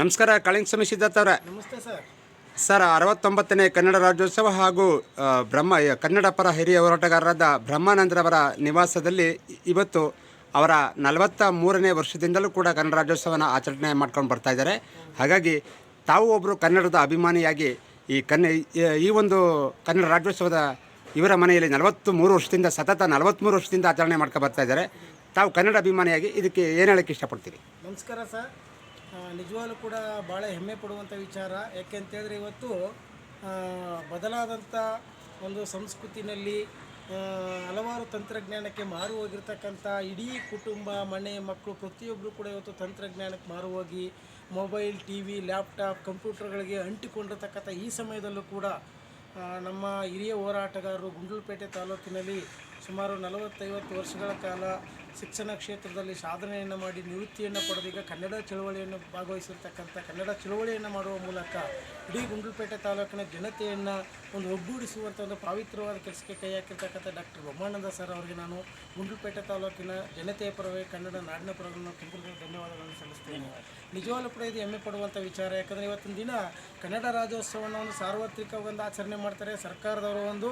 ನಮಸ್ಕಾರ ಕಾಳಿಂಗ್ ಸ್ವಾಮಿ ಸಿದ್ಧಾರ್ಥ ಅವರೇ. ನಮಸ್ತೆ ಸರ್. ಸರ್ 69ನೇ ಕನ್ನಡ ರಾಜ್ಯೋತ್ಸವ ಹಾಗೂ ಕನ್ನಡ ಪರ ಹಿರಿಯ ಹೋರಾಟಗಾರರಾದ ಬ್ರಹ್ಮಾನಂದರವರ ನಿವಾಸದಲ್ಲಿ ಇವತ್ತು ಅವರ 43ನೇ ವರ್ಷದಿಂದಲೂ ಕೂಡ ಕನ್ನಡ ರಾಜ್ಯೋತ್ಸವನ ಆಚರಣೆ ಮಾಡ್ಕೊಂಡು ಬರ್ತಾ ಇದ್ದಾರೆ. ಹಾಗಾಗಿ ತಾವು ಒಬ್ಬರು ಕನ್ನಡದ ಅಭಿಮಾನಿಯಾಗಿ ಈ ಒಂದು ಕನ್ನಡ ರಾಜ್ಯೋತ್ಸವದ ಇವರ ಮನೆಯಲ್ಲಿ 43 ವರ್ಷದಿಂದ ಸತತ 43 ವರ್ಷದಿಂದ ಆಚರಣೆ ಮಾಡ್ಕೊಂಡು ಬರ್ತಾ ಇದ್ದಾರೆ. ತಾವು ಕನ್ನಡ ಅಭಿಮಾನಿಯಾಗಿ ಇದಕ್ಕೆ ಏನು ಹೇಳೋಕ್ಕೆ ಇಷ್ಟಪಡ್ತೀರಿ? ನಮಸ್ಕಾರ ಸರ್. ನಿಜವಾಗ್ಲೂ ಕೂಡ ಭಾಳ ಹೆಮ್ಮೆ ಪಡುವಂಥ ವಿಚಾರ. ಯಾಕೆಂತೇಳಿದ್ರೆ ಇವತ್ತು ಬದಲಾದಂಥ ಒಂದು ಸಂಸ್ಕೃತಿನಲ್ಲಿ ಹಲವಾರು ತಂತ್ರಜ್ಞಾನಕ್ಕೆ ಮಾರು ಹೋಗಿರ್ತಕ್ಕಂಥ ಇಡೀ ಕುಟುಂಬ, ಮನೆ, ಮಕ್ಕಳು ಪ್ರತಿಯೊಬ್ಬರು ಕೂಡ ಇವತ್ತು ತಂತ್ರಜ್ಞಾನಕ್ಕೆ ಮಾರು ಹೋಗಿ ಮೊಬೈಲ್, ಟಿ ವಿ, ಲ್ಯಾಪ್ಟಾಪ್, ಕಂಪ್ಯೂಟರ್ಗಳಿಗೆ ಅಂಟಿಕೊಂಡಿರ್ತಕ್ಕಂಥ ಈ ಸಮಯದಲ್ಲೂ ಕೂಡ ನಮ್ಮ ಹಿರಿಯ ಹೋರಾಟಗಾರರು ಗುಂಡ್ಲುಪೇಟೆ ತಾಲೂಕಿನಲ್ಲಿ ಸುಮಾರು 40-50 ವರ್ಷಗಳ ಕಾಲ ಶಿಕ್ಷಣ ಕ್ಷೇತ್ರದಲ್ಲಿ ಸಾಧನೆಯನ್ನು ಮಾಡಿ ನಿವೃತ್ತಿಯನ್ನು ಪಡೆದೀಗ ಕನ್ನಡ ಚಳವಳಿಯನ್ನು ಭಾಗವಹಿಸಿರ್ತಕ್ಕಂಥ ಕನ್ನಡ ಚಳವಳಿಯನ್ನು ಮಾಡುವ ಮೂಲಕ ಇಡೀ ಗುಂಡ್ಲುಪೇಟೆ ತಾಲೂಕಿನ ಜನತೆಯನ್ನು ಒಂದು ಒಗ್ಗೂಡಿಸುವಂಥ ಒಂದು ಪವಿತ್ರವಾದ ಕೆಲಸಕ್ಕೆ ಕೈ ಹಾಕಿರ್ತಕ್ಕಂಥ ಡಾಕ್ಟರ್ ಬ್ರಹ್ಮಾನಂದ ಸರ್ ಅವರಿಗೆ ನಾನು ಗುಂಡ್ಲುಪೇಟೆ ತಾಲೂಕಿನ ಜನತೆಯ ಪರವಾಗಿ ಕನ್ನಡ ನಾಡಿನ ಪರವಾಗಿ ನಾನು ತುಂಬ ಧನ್ಯವಾದಗಳನ್ನು ಸಲ್ಲಿಸ್ತೇನೆ. ನಿಜವಾಗ್ಲೂ ಕೂಡ ಇದು ಹೆಮ್ಮೆ ಪಡುವಂಥ ವಿಚಾರ. ಯಾಕಂದರೆ ಇವತ್ತಿನ ದಿನ ಕನ್ನಡ ರಾಜ್ಯೋತ್ಸವವನ್ನು ಒಂದು ಸಾರ್ವತ್ರಿಕ ಒಂದು ಆಚರಣೆ ಮಾಡ್ತಾರೆ. ಸರ್ಕಾರದವರು ಒಂದು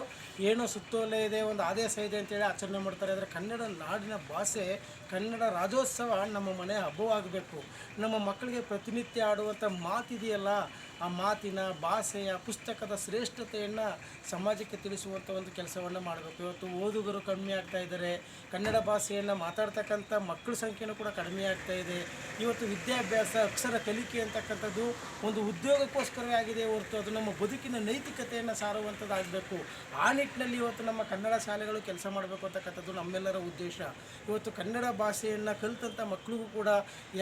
ಏನೋ ಸುತ್ತೋಲೆ ಇದೆ, ಒಂದು ಆದೇಶ ಇದೆ ಅಂತೇಳಿ ಆಚರಣೆ ಮಾಡ್ತಾರೆ. ಆದರೆ ಕನ್ನಡ ನಾಡಿನ ಭಾಷೆ, ಕನ್ನಡ ರಾಜ್ಯೋತ್ಸವ ನಮ್ಮ ಮನೆ ಹಬ್ಬವಾಗಬೇಕು. ನಮ್ಮ ಮಕ್ಕಳಿಗೆ ಪ್ರತಿನಿತ್ಯ ಆಡುವಂಥ ಮಾತಿದೆಯಲ್ಲ, ಆ ಮಾತಿನ ಭಾಷೆಯ ಪುಸ್ತಕದ ಶ್ರೇಷ್ಠತೆಯನ್ನು ಸಮಾಜಕ್ಕೆ ತಿಳಿಸುವಂಥ ಒಂದು ಕೆಲಸವನ್ನು ಮಾಡಬೇಕು. ಇವತ್ತು ಓದುಗರು ಕಡಿಮೆ ಆಗ್ತಾ ಇದ್ದಾರೆ. ಕನ್ನಡ ಭಾಷೆಯನ್ನು ಮಾತಾಡ್ತಕ್ಕಂಥ ಮಕ್ಕಳ ಸಂಖ್ಯೆಯೂ ಕೂಡ ಕಡಿಮೆ ಆಗ್ತಾ ಇದೆ. ಇವತ್ತು ವಿದ್ಯಾಭ್ಯಾಸ, ಅಕ್ಷರ ಕಲಿಕೆ ಅಂತಕ್ಕಂಥದ್ದು ಒಂದು ಉದ್ಯೋಗಕ್ಕೋಸ್ಕರವೇ ಆಗಿದೆ ಹೊರತು ಅದು ನಮ್ಮ ಬದುಕಿನ ನೈತಿಕತೆಯನ್ನು ಸಾರುವಂಥದ್ದಾಗಬೇಕು. ಆ ನಿಟ್ಟಿನಲ್ಲಿ ಇವತ್ತು ನಮ್ಮ ಕನ್ನಡ ಶಾಲೆಗಳು ಕೆಲಸ ಮಾಡಬೇಕು ಅಂತಕ್ಕಂಥದ್ದು ನಮ್ಮೆಲ್ಲರ ಉದ್ದೇಶ. ಇವತ್ತು ಕನ್ನಡ ಭಾಷೆಯನ್ನು ಕಲಿತಂಥ ಮಕ್ಕಳಿಗೂ ಕೂಡ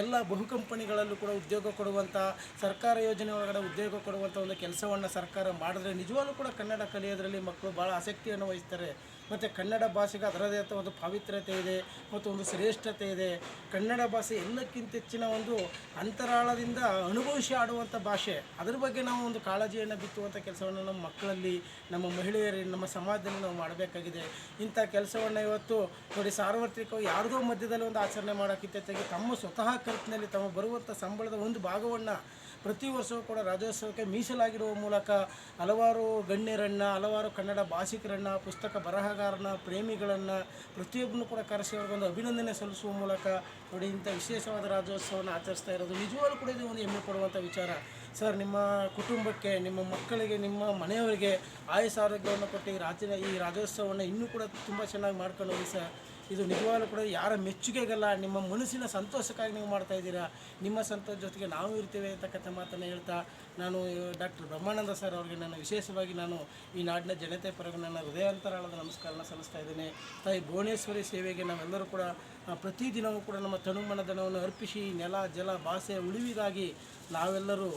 ಎಲ್ಲ ಬಹುಕಂಪನಿಗಳಲ್ಲೂ ಕೂಡ ಉದ್ಯೋಗ ಕೊಡುವಂಥ, ಸರ್ಕಾರ ಯೋಜನೆ ಒಳಗಡೆ ಉದ್ಯೋಗ ಕೊಡುವಂಥ ಒಂದು ಕೆಲಸವನ್ನು ಸರ್ಕಾರ ಮಾಡಿದ್ರೆ ನಿಜವಾಗ್ಲೂ ಕೂಡ ಕನ್ನಡ ಕಲಿಯೋದ್ರಲ್ಲಿ ಮಕ್ಕಳು ಭಾಳ ಆಸಕ್ತಿಯನ್ನು ವಹಿಸ್ತಾರೆ. ಮತ್ತು ಕನ್ನಡ ಭಾಷೆಗೆ ಅದರದೇ ಆದ ಒಂದು ಪವಿತ್ರತೆ ಇದೆ ಮತ್ತು ಒಂದು ಶ್ರೇಷ್ಠತೆ ಇದೆ. ಕನ್ನಡ ಭಾಷೆ ಎಲ್ಲಕ್ಕಿಂತ ಹೆಚ್ಚಿನ ಒಂದು ಅಂತರಾಳದಿಂದ ಅನುಭವಿಸಿ ಆಡುವಂಥ ಭಾಷೆ. ಅದರ ಬಗ್ಗೆ ನಾವು ಒಂದು ಕಾಳಜಿಯನ್ನು ಬಿತ್ತುವಂಥ ಕೆಲಸವನ್ನು ನಮ್ಮ ಮಕ್ಕಳಲ್ಲಿ, ನಮ್ಮ ಮಹಿಳೆಯರಲ್ಲಿ, ನಮ್ಮ ಸಮಾಜದಲ್ಲಿ ನಾವು ಮಾಡಬೇಕಾಗಿದೆ. ಇಂಥ ಕೆಲಸವನ್ನು ಇವತ್ತು ನೋಡಿ ಸಾರ್ವತ್ರಿಕವಾಗಿ ಯಾರದೋ ಮಧ್ಯದಲ್ಲಿ ಒಂದು ಆಚರಣೆ ಮಾಡೋಕ್ಕಿಂತ ತಮ್ಮ ಸ್ವತಃ ಖರ್ಚಿನಲ್ಲಿ ತಮ್ಮ ಬರುವಂಥ ಸಂಬಳದ ಒಂದು ಭಾಗವನ್ನು ಪ್ರತಿ ವರ್ಷವೂ ಕೂಡ ರಾಜ್ಯೋತ್ಸವಕ್ಕೆ ಮೀಸಲಾಗಿರುವ ಮೂಲಕ ಹಲವಾರು ಗಣ್ಯರನ್ನು, ಹಲವಾರು ಕನ್ನಡ ಭಾಷಿಕರನ್ನು, ಪುಸ್ತಕ ಬರಹಗಾರನ, ಪ್ರೇಮಿಗಳನ್ನು ಪ್ರತಿಯೊಬ್ಬರೂ ಕೂಡ ಕರೆಸಿ ಅವ್ರಿಗೊಂದು ಅಭಿನಂದನೆ ಸಲ್ಲಿಸುವ ಮೂಲಕ ನೋಡಿ ಇಂಥ ವಿಶೇಷವಾದ ರಾಜ್ಯೋತ್ಸವವನ್ನು ಆಚರಿಸ್ತಾ ಇರೋದು ನಿಜವಾಗ್ಲೂ ಕೂಡ ಇದು ಒಂದು ಹೆಮ್ಮೆ ಪಡುವಂಥ ವಿಚಾರ. ಸರ್, ನಿಮ್ಮ ಕುಟುಂಬಕ್ಕೆ, ನಿಮ್ಮ ಮಕ್ಕಳಿಗೆ, ನಿಮ್ಮ ಮನೆಯವರಿಗೆ ಆಯುಸ್ ಆರೋಗ್ಯವನ್ನು ಕೊಟ್ಟು ಈ ರಾಜ್ಯೋತ್ಸವವನ್ನು ಇನ್ನೂ ಕೂಡ ತುಂಬ ಚೆನ್ನಾಗಿ ಮಾಡ್ಕೊಂಡು ಹೋಗಿ ಸರ್. ಇದು ನಿಜವಾಗ್ಲೂ ಕೂಡ ಯಾರ ಮೆಚ್ಚುಗೆಗಲ್ಲ, ನಿಮ್ಮ ಮನಸ್ಸಿನ ಸಂತೋಷಕ್ಕಾಗಿ ನೀವು ಮಾಡ್ತಾಯಿದ್ದೀರಾ. ನಿಮ್ಮ ಸಂತೋಷ ಜೊತೆಗೆ ನಾವು ಇರ್ತೇವೆ ಅಂತಕ್ಕಂಥ ಮಾತನ್ನು ಹೇಳ್ತಾ ನಾನು ಡಾಕ್ಟರ್ ಬ್ರಹ್ಮಾನಂದ ಸರ್ ಅವರಿಗೆ ವಿಶೇಷವಾಗಿ ಈ ನಾಡಿನ ಜನತೆ ಪರವಾಗಿ ನನ್ನ ಹೃದಯಾಂತರಾಳದ ನಮಸ್ಕಾರನ ಸಲ್ಲಿಸ್ತಾ ಇದ್ದೇನೆ. ತಾಯಿ ಭುವನೇಶ್ವರಿ ಸೇವೆಗೆ ನಾವೆಲ್ಲರೂ ಕೂಡ ಪ್ರತಿದಿನವೂ ಕೂಡ ನಮ್ಮ ತನುಮನಧನವನ್ನು ಅರ್ಪಿಸಿ ನೆಲ, ಜಲ, ಭಾಷೆ ಉಳಿವಿಗಾಗಿ ನಾವೆಲ್ಲರೂ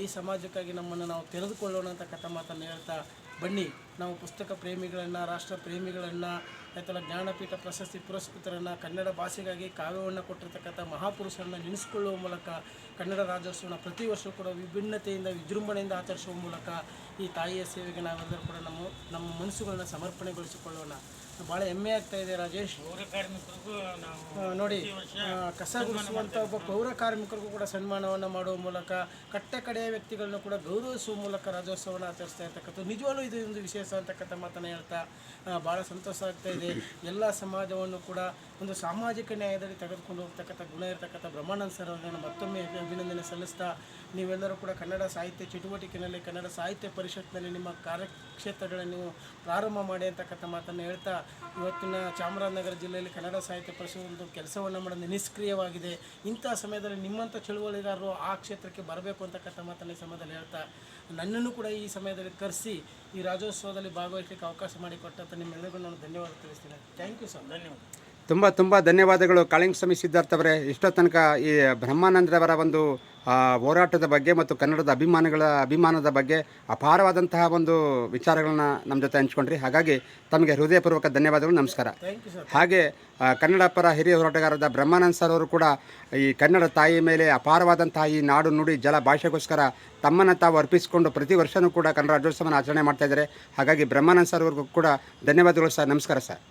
ಈ ಸಮಾಜಕ್ಕಾಗಿ ನಮ್ಮನ್ನು ನಾವು ತೆರೆದುಕೊಳ್ಳೋಣ ಅಂತಕ್ಕಂಥ ಮಾತನ್ನು ಹೇಳ್ತಾ ಬನ್ನಿ ನಾವು ಪುಸ್ತಕ ಪ್ರೇಮಿಗಳನ್ನು, ರಾಷ್ಟ್ರ ಪ್ರೇಮಿಗಳನ್ನು, ಆಯ್ತಲ್ಲ ಜ್ಞಾನಪೀಠ ಪ್ರಶಸ್ತಿ ಪುರಸ್ಕೃತರನ್ನು, ಕನ್ನಡ ಭಾಷೆಗಾಗಿ ಕಾವ್ಯವನ್ನು ಕೊಟ್ಟಿರ್ತಕ್ಕಂಥ ಮಹಾಪುರುಷರನ್ನು ನೆನೆಸ್ಕೊಳ್ಳುವ ಮೂಲಕ ಕನ್ನಡ ರಾಜ್ಯೋತ್ಸವನ ಪ್ರತಿ ವರ್ಷ ಕೂಡ ವಿಭಿನ್ನತೆಯಿಂದ, ವಿಜೃಂಭಣೆಯಿಂದ ಆಚರಿಸುವ ಮೂಲಕ ಈ ತಾಯಿಯ ಸೇವೆಗೆ ನಾವೆಲ್ಲರೂ ಕೂಡ ನಮ್ಮ ಮನಸ್ಸುಗಳನ್ನ ಸಮರ್ಪಣೆಗೊಳಿಸಿಕೊಳ್ಳೋಣ. ಭಾಳ ಹೆಮ್ಮೆ ಆಗ್ತಾ ಇದೆ ರಾಜೇಶ್. ಪೌರ ಕಾರ್ಮಿಕರಿಗೂ ನೋಡಿ ಕಸ ಗುಡಿಸುವಂಥ ಒಬ್ಬ ಪೌರ ಕಾರ್ಮಿಕರಿಗೂ ಕೂಡ ಸನ್ಮಾನವನ್ನು ಮಾಡುವ ಮೂಲಕ ಕಟ್ಟಕಡೆಯ ವ್ಯಕ್ತಿಗಳನ್ನು ಕೂಡ ಗೌರವಿಸುವ ಮೂಲಕ ರಾಜ್ಯೋತ್ಸವವನ್ನು ಆಚರಿಸ್ತಾ ಇರ್ತಕ್ಕಂಥದ್ದು ನಿಜವಾಗ್ಲೂ ಇದು ಒಂದು ವಿಶೇಷ ಅಂತಕ್ಕಂಥ ಮಾತನ್ನು ಹೇಳ್ತಾ ಭಾಳ ಸಂತೋಷ ಆಗ್ತಾ ಇದೆ. ಎಲ್ಲ ಸಮಾಜವನ್ನು ಕೂಡ ಒಂದು ಸಾಮಾಜಿಕ ನ್ಯಾಯದಲ್ಲಿ ತೆಗೆದುಕೊಂಡು ಹೋಗ್ತಕ್ಕಂಥ ಗುಣ ಇರತಕ್ಕಂಥ ಬ್ರಹ್ಮಾನಂದ ಸರ್ ಅವರನ್ನು ಮತ್ತೊಮ್ಮೆ ಅಭಿನಂದನೆ ಸಲ್ಲಿಸ್ತಾ ನೀವೆಲ್ಲರೂ ಕೂಡ ಕನ್ನಡ ಸಾಹಿತ್ಯ ಚಟುವಟಿಕೆಯಲ್ಲಿ, ಕನ್ನಡ ಸಾಹಿತ್ಯ ಪರಿಷತ್ನಲ್ಲಿ ನಿಮ್ಮ ಕಾರ್ಯಕ್ಷೇತ್ರಗಳನ್ನು ನೀವು ಪ್ರಾರಂಭ ಮಾಡಿ ಅಂತಕ್ಕಂಥ ಮಾತನ್ನು ಹೇಳ್ತಾ ಇವತ್ತಿನ ಚಾಮರಾಜನಗರ ಜಿಲ್ಲೆಯಲ್ಲಿ ಕನ್ನಡ ಸಾಹಿತ್ಯ ಪರಿಷತ್ ಒಂದು ಕೆಲಸವನ್ನು ಮಾಡೋದು ನಿಷ್ಕ್ರಿಯವಾಗಿದೆ. ಇಂಥ ಸಮಯದಲ್ಲಿ ನಿಮ್ಮಂಥ ಚಳುವಳಿಗಾರರು ಆ ಕ್ಷೇತ್ರಕ್ಕೆ ಬರಬೇಕು ಅಂತಕ್ಕಂಥ ಮಾತನ್ನು ಈ ಸಮಯದಲ್ಲಿ ಹೇಳ್ತಾ ನನ್ನನ್ನು ಕೂಡ ಈ ಸಮಯದಲ್ಲಿ ಕರೆಸಿ ಈ ರಾಜ್ಯೋತ್ಸವದಲ್ಲಿ ಭಾಗವಹಿಸಲಿಕ್ಕೆ ಅವಕಾಶ ಮಾಡಿಕೊಟ್ಟಂಥ ನಿಮ್ಮೆಲ್ಲರಿಗೂ ನಾನು ಧನ್ಯವಾದ ತಿಳಿಸ್ತೀನಿ. Thank you sir. ಧನ್ಯವಾದ. ತುಂಬ ಧನ್ಯವಾದಗಳು ಕಾಳಿಂಗ್ ಸ್ವಾಮಿ ಸಿದ್ಧಾರ್ಥ ಅವರೇ. ಇಷ್ಟೋ ತನಕ ಈ ಬ್ರಹ್ಮಾನಂದರವರ ಒಂದು ಹೋರಾಟದ ಬಗ್ಗೆ ಮತ್ತು ಕನ್ನಡದ ಅಭಿಮಾನದ ಬಗ್ಗೆ ಅಪಾರವಾದಂತಹ ಒಂದು ವಿಚಾರಗಳನ್ನ ನಮ್ಮ ಜೊತೆ ಹಂಚ್ಕೊಂಡ್ರಿ. ಹಾಗಾಗಿ ತಮಗೆ ಹೃದಯಪೂರ್ವಕ ಧನ್ಯವಾದಗಳು. ನಮಸ್ಕಾರ. ಹಾಗೆ ಕನ್ನಡ ಪರ ಹಿರಿಯ ಹೋರಾಟಗಾರರಾದ ಬ್ರಹ್ಮಾನಂದ ಸರ್ ಅವರು ಕೂಡ ಈ ಕನ್ನಡ ತಾಯಿ ಮೇಲೆ ಅಪಾರವಾದಂತಹ ಈ ನಾಡು, ನುಡಿ, ಜಲ, ಭಾಷೆಗೋಸ್ಕರ ತಮ್ಮನ್ನು ತಾವು ಅರ್ಪಿಸಿಕೊಂಡು ಪ್ರತಿ ವರ್ಷವೂ ಕೂಡ ಕನ್ನಡ ರಾಜ್ಯೋತ್ಸವನ ಆಚರಣೆ ಮಾಡ್ತಾಯಿದ್ದಾರೆ. ಹಾಗಾಗಿ ಬ್ರಹ್ಮಾನಂದ ಸರ್ ಅವ್ರಿಗೂ ಕೂಡ ಧನ್ಯವಾದಗಳು ಸರ್. ನಮಸ್ಕಾರ ಸರ್.